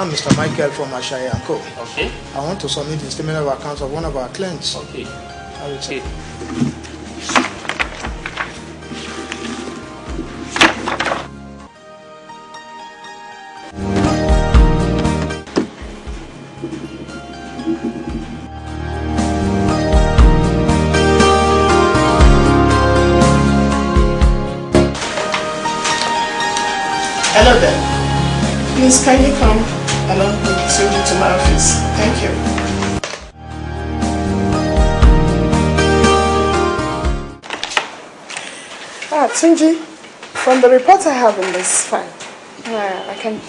I'm Mr. Michael from Ashaya & Co. Okay. I want to submit the statement of accounts of one of our clients. Okay. I will check. Hello there. Please, can you come along with Tunji to my office? Thank you. Tunji, from the report I have in this file, I can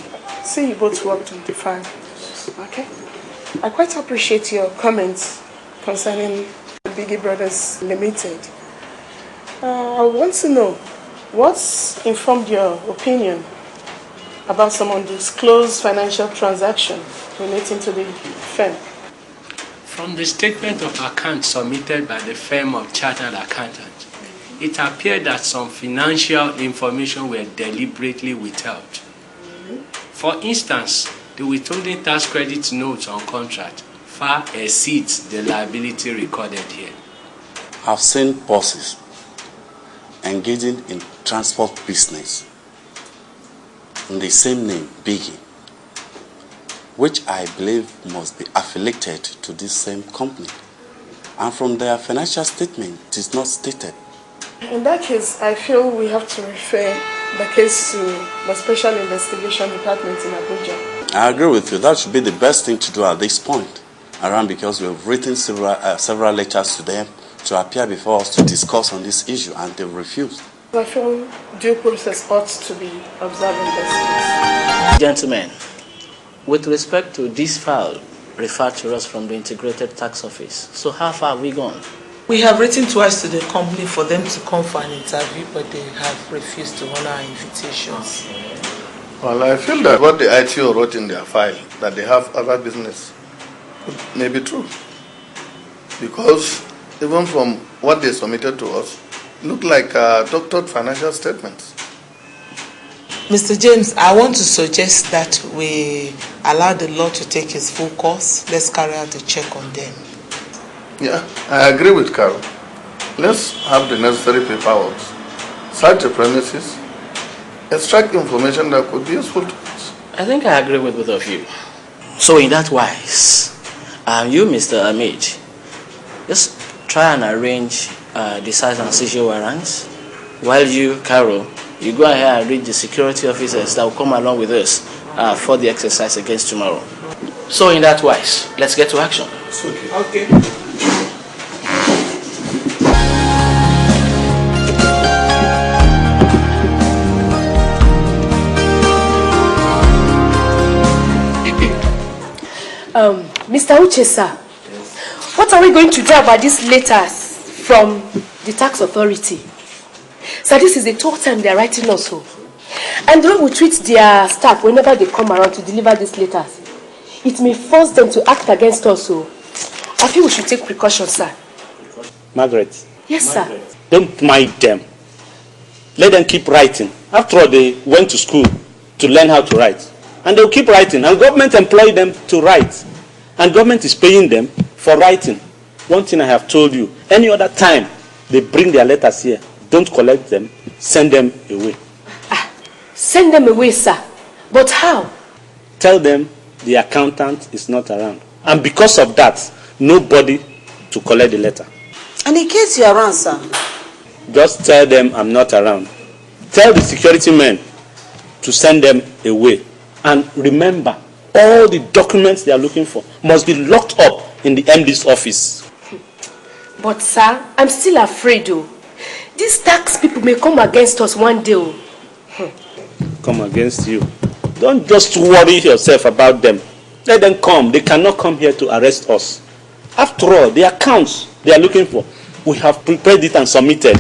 see you both worked on the file. Okay? I quite appreciate your comments concerning Biggie Brothers Limited. I want to know, what's informed your opinion about some undisclosed financial transaction relating to the firm? From the statement of accounts submitted by the firm of chartered accountants, it appeared that some financial information were deliberately withheld. For instance, the withholding tax credit notes on contract far exceeds the liability recorded here. I've seen bosses engaging in transport business in the same name, Biggie, which I believe must be affiliated to this same company. And from their financial statement, it is not stated. In that case, I feel we have to refer the case to the Special Investigation Department in Abuja. I agree with you. That should be the best thing to do at this point, around, because we have written several letters to them to appear before us to discuss on this issue, and they've refused. I feel due process ought to be observed in this case. Gentlemen, with respect to this file referred to us from the Integrated Tax Office, so how far have we gone? We have written twice to the company for them to come for an interview, but they have refused to honor our invitations. Well, I feel that what the ITO wrote in their file, that they have other business, may be true. Because even from what they submitted to us, look like doctored financial statements. Mr. James, I want to suggest that we allow the law to take its full course. Let's carry out a check on them. Yeah, I agree with Carol. Let's have the necessary paperwork, search the premises, extract information that could be useful to us. I think I agree with both of you. So in that wise, you, Mr. Amid, just try and arrange the search and seizure warrants, while you, Carol, you go ahead and read the security officers that will come along with us for the exercise against tomorrow. So in that wise, let's get to action. Okay. Mr. Uche, sir, what are we going to do about these letters from the tax authority? So this is the third time they are writing us so. And the way we treat their staff whenever they come around to deliver these letters, it may force them to act against us. So I feel we should take precautions, sir. Margaret. Yes, Margaret, sir. Don't mind them. Let them keep writing. After all, they went to school to learn how to write. And they'll keep writing. And government employ them to write. And government is paying them for writing. One thing I have told you, any other time they bring their letters here, don't collect them, send them away. Send them away, sir. But how? Tell them the accountant is not around. And because of that, nobody to collect the letter. And in case you are around, sir? Just tell them I'm not around. Tell the security men to send them away. And remember, all the documents they are looking for must be locked up in the MD's office. But sir, I'm still afraid though. These tax people may come against us one day. Come against you. Don't just worry yourself about them. Let them come. They cannot come here to arrest us. After all, the accounts they are looking for, we have prepared it and submitted.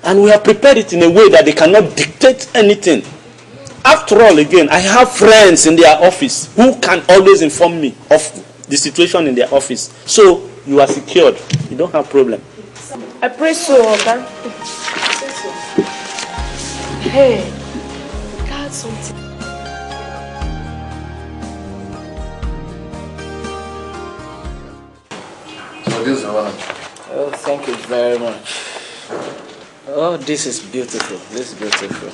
And we have prepared it in a way that they cannot dictate anything. After all, again, I have friends in their office who can always inform me of the situation in their office. So, you are secured. You don't have problem. I pray so, okay? Hey, God, something. Mr. Warren. Oh, thank you very much. Oh, this is beautiful. This is beautiful.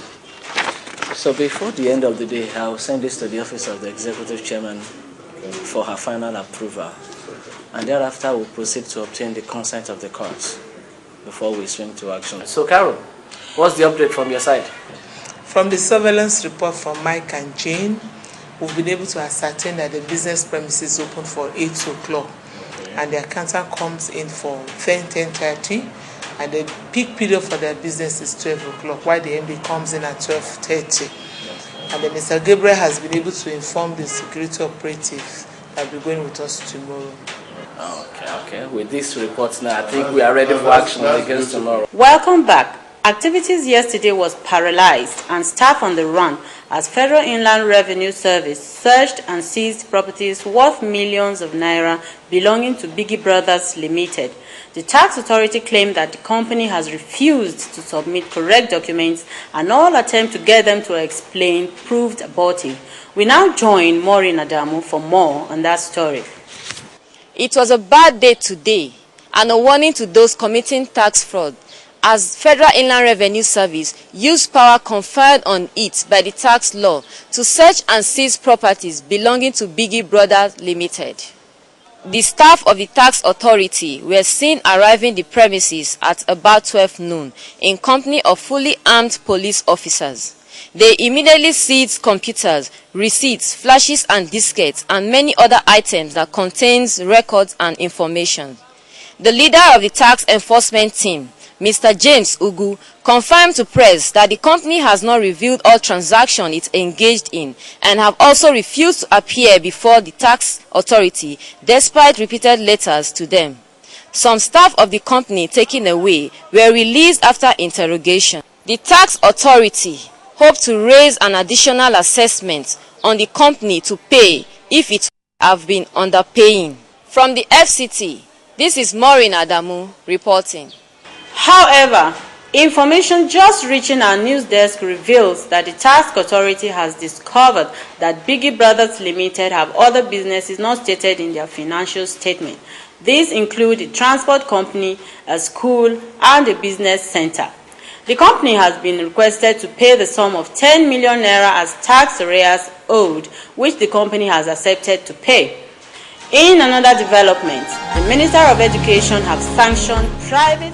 So before the end of the day, I'll send this to the office of the executive chairman for her final approval. And thereafter, we'll proceed to obtain the consent of the courts before we swing to action. So, Carol, what's the update from your side? From the surveillance report from Mike and Jane, we've been able to ascertain that the business premises open for 8 o'clock. And the accountant comes in for 10:30, and the peak period for their business is 12 o'clock, while the MD comes in at 12:30. And then Mr. Gabriel has been able to inform the security operative that will be going with us tomorrow. Okay. With this report now, I think we are ready for action against tomorrow. Welcome back. Activities yesterday was paralyzed and staff on the run as Federal Inland Revenue Service searched and seized properties worth millions of naira belonging to Biggie Brothers Limited. The tax authority claimed that the company has refused to submit correct documents, and all attempts to get them to explain proved abortive. We now join Maureen Adamu for more on that story. It was a bad day today and a warning to those committing tax fraud, as Federal Inland Revenue Service used power conferred on it by the tax law to search and seize properties belonging to Biggie Brothers Limited. The staff of the tax authority were seen arriving the premises at about 12 noon in company of fully armed police officers. They immediately seized computers, receipts, flashes and diskettes, and many other items that contains records and information. The leader of the tax enforcement team, Mr. James Ugu, confirmed to press that the company has not revealed all transactions it engaged in and have also refused to appear before the tax authority despite repeated letters to them. Some staff of the company taken away were released after interrogation. The tax authority hoped to raise an additional assessment on the company to pay if it have been underpaying. From the FCT, this is Maureen Adamu reporting. However, information just reaching our news desk reveals that the tax authority has discovered that Biggie Brothers Limited have other businesses not stated in their financial statement. These include a transport company, a school, and a business center. The company has been requested to pay the sum of 10 million naira as tax arrears owed, which the company has accepted to pay. In another development, the Minister of Education has sanctioned private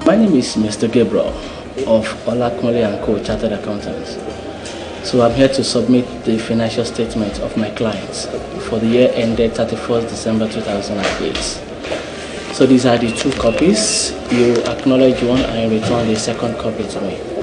My name is Mr. Gabriel of Olakunle & Co. Chartered Accountants. So I'm here to submit the financial statement of my clients for the year ended 31st December 2008. So these are the two copies. You acknowledge one and return the second copy to me.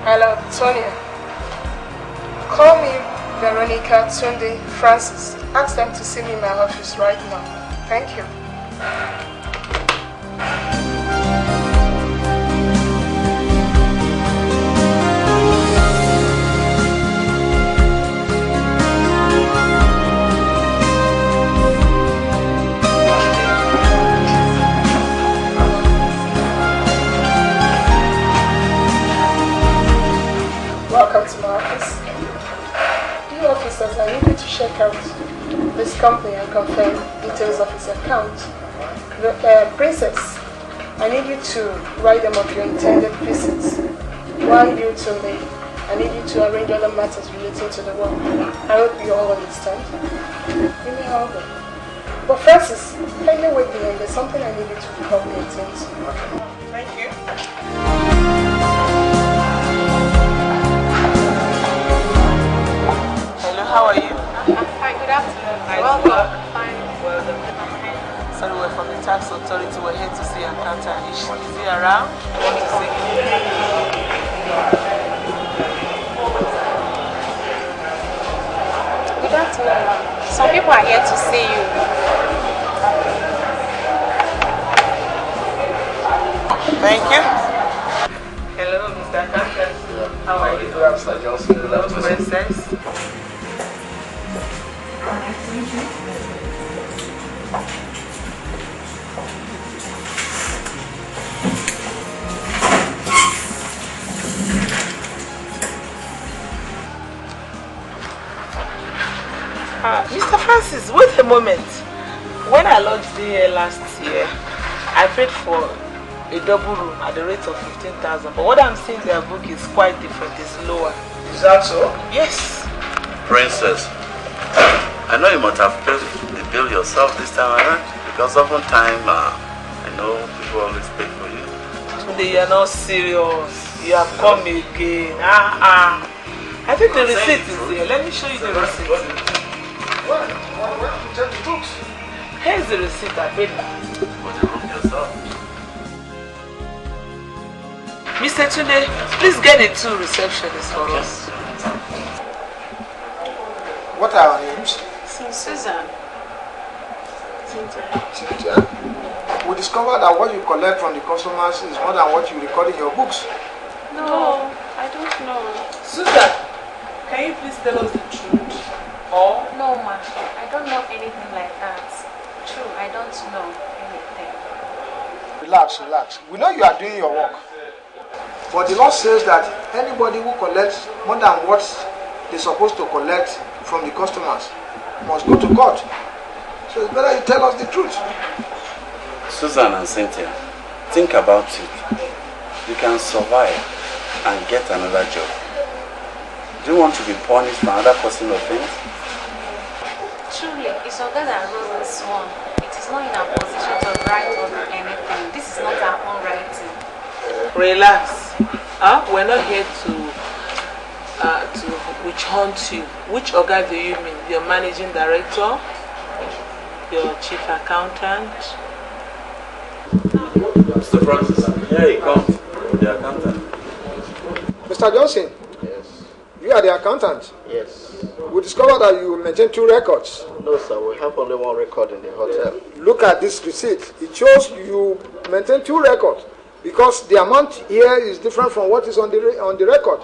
Hello, Tonia. Call me Veronica Tunde Francis. Ask them to see me in my office right now. Thank you. company and confirm details of his account. Princess, I need you to write them of your intended visits. While you to me, I need you to arrange other matters relating to the work. I hope you all understand. You may hold it. But Francis, kindly wait behind. There's something I need you to help me attend to. Thank you. Hello, how are you? I'm fine. Good afternoon. Welcome. Fine. Well done. Sorry, we're from the tax authority. We're here to see your accountant. Is he around? You want to see him? Good afternoon, ma'am. Some people are here to see you. Thank you. Hello, Mr. Accountant. How are you? Good afternoon, Mr. Johnson. Good Hello, afternoon. Princess. Mr. Francis, wait a moment. When I lodged here last year, I paid for a double room at the rate of 15,000. But what I'm seeing in their book is quite different. It's lower. Is that so? Yes. Princess, I know you must have paid the bill yourself this time around, because oftentimes I know people always pay for you. Today you're not serious. You have come again. I think the receipt is there. Let me show you the receipt. Well, to check the books. Here's the receipt I paid. For the room yourself. Mr. Tunde, please get the two receptionists for us. What are our names? Susan. Cynthia. We discovered that what you collect from the customers is more than what you record in your books. No, I don't know. Susan, can you please tell us the truth? Or? No, ma. I don't know anything like that. True, I don't know anything. Relax, relax. We know you are doing your work. But the law says that anybody who collects more than what they're supposed to collect from the customers must go to court. So it's better you tell us the truth. Susan and Cynthia, think about it. You can survive and get another job. Do you want to be punished for another person's offense? Truly, it's Oga that wrote this one. It is not in our position to write or do anything. This is not our own writing. Relax. We're not here to witch hunt you. Which Oga do you mean? Your managing director? Your chief accountant? Mr. Francis, here he comes, the accountant. Mr. Johnson. Yes. You are the accountant. Yes. We discovered that you maintain 2 records. No, sir. We have only 1 record in the hotel. Look at this receipt. It shows you maintain 2 records because the amount here is different from what is on the record.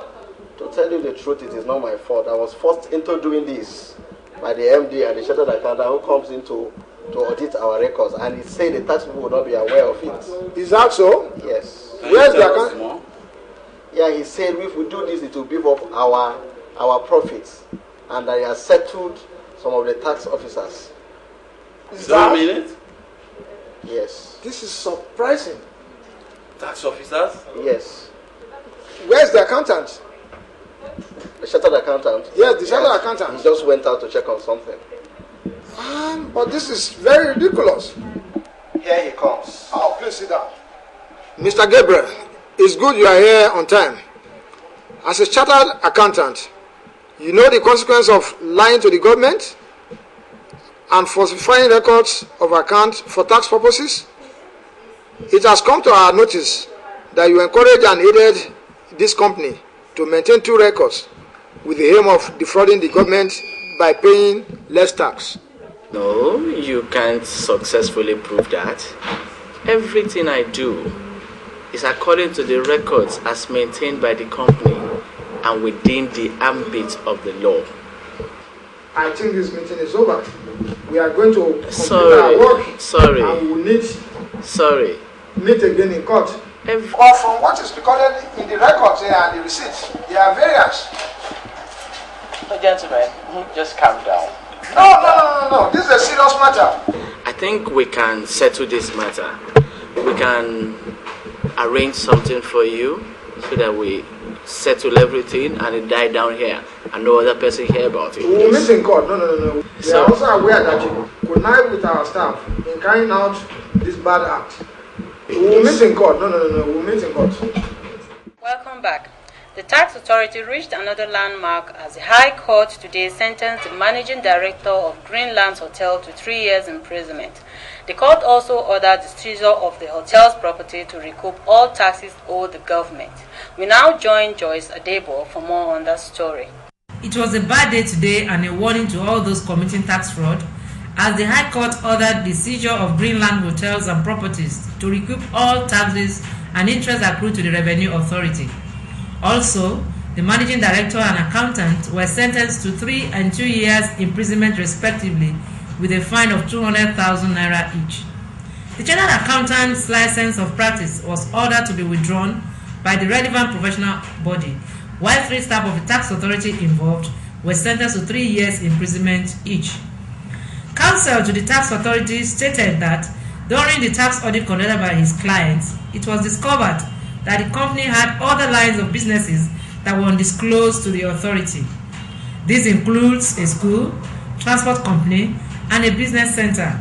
To tell you the truth, it is not my fault. I was forced into doing this by the MD and the chartered accountant who comes in to audit our records, and he said the tax people will not be aware of it. Is that so? Yes. Where's the account? Yeah, he said if we do this, it will beef up our profits, and that he has settled some of the tax officers. Is that mean it? Yes. This is surprising. Tax officers? Yes. Where's the accountant? The chartered accountant? Yes, the chartered accountant. He just went out to check on something. But this is very ridiculous. Here he comes. Oh, please sit down. Mr. Gabriel, it's good you are here on time. As a chartered accountant, you know the consequence of lying to the government and falsifying records of accounts for tax purposes. It has come to our notice that you encouraged and aided this company to maintain 2 records with the aim of defrauding the government by paying less tax. No, you can't successfully prove that. Everything I do is according to the records as maintained by the company and within the ambit of the law. I think this meeting is over. We are going to complete our work. And we will meet again in court. But from what is recorded in the records here and the receipts, there are variants. Oh, gentlemen, just calm down. No. This is a serious matter. I think we can settle this matter. We can arrange something for you so that we settle everything and it die down here and no other person hear about it. We will meet in court. No. We are also aware that you connive with our staff in carrying out this bad act. We will meet in court. No. We will meet in court. Welcome back. The tax authority reached another landmark as the High Court today sentenced the managing director of Greenlands Hotel to 3 years imprisonment. The court also ordered the seizure of the hotel's property to recoup all taxes owed the government. We now join Joyce Adebo for more on that story. It was a bad day today and a warning to all those committing tax fraud, as the High Court ordered the seizure of Greenland hotels and properties to recoup all taxes and interest accrued to the Revenue Authority. Also, the managing director and accountant were sentenced to 3 and 2 years imprisonment respectively, with a fine of 200,000 naira each. The general accountant's license of practice was ordered to be withdrawn by the relevant professional body, while 3 staff of the tax authority involved were sentenced to 3 years imprisonment each. Counsel to the tax authority stated that during the tax audit conducted by his clients, it was discovered that the company had other lines of businesses that were undisclosed to the authority. This includes a school, transport company, and a business center.